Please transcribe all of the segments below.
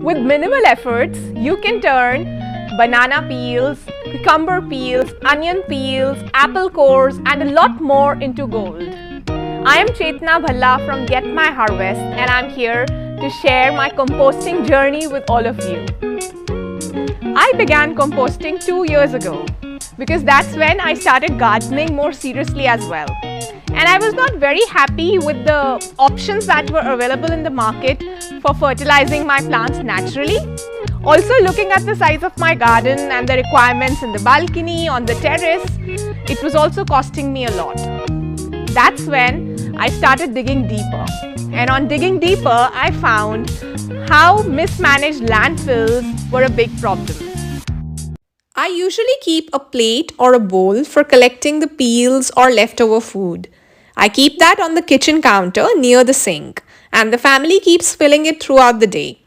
With minimal efforts, you can turn banana peels, cucumber peels, onion peels, apple cores and a lot more into gold. I am Chetna Bhalla from GetMyHarvest and I'm here to share my composting journey with all of you. I began composting 2 years ago because that's when I started gardening more seriously as well. And I was not very happy with the options that were available in the market for fertilizing my plants naturally. Also, looking at the size of my garden and the requirements in the balcony, on the terrace, it was also costing me a lot. That's when I started digging deeper. And on digging deeper, I found how mismanaged landfills were a big problem. I usually keep a plate or a bowl for collecting the peels or leftover food. I keep that on the kitchen counter near the sink, and the family keeps filling it throughout the day.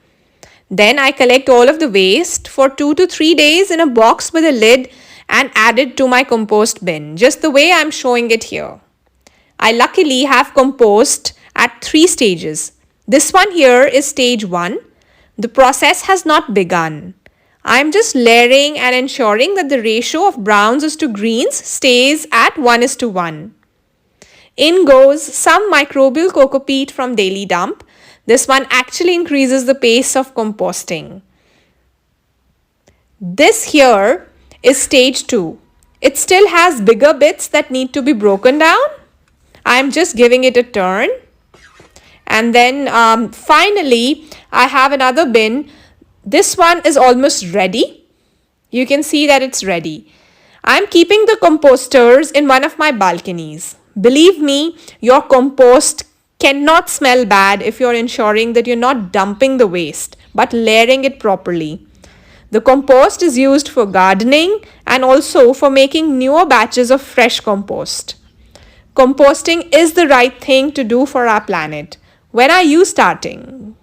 Then I collect all of the waste for 2 to 3 days in a box with a lid and add it to my compost bin, just the way I'm showing it here. I luckily have compost at 3 stages. This one here is stage 1. The process has not begun. I'm just layering and ensuring that the ratio of browns is to greens stays at 1:1. In goes some microbial cocopeat from daily dump. This one actually increases the pace of composting. This here is stage 2. It still has bigger bits that need to be broken down. I'm just giving it a turn. And then finally, I have another bin. This one is almost ready. You can see that it's ready. I'm keeping the composters in one of my balconies. Believe me, your compost cannot smell bad if you're ensuring that you're not dumping the waste, but layering it properly. The compost is used for gardening and also for making newer batches of fresh compost. Composting is the right thing to do for our planet. When are you starting?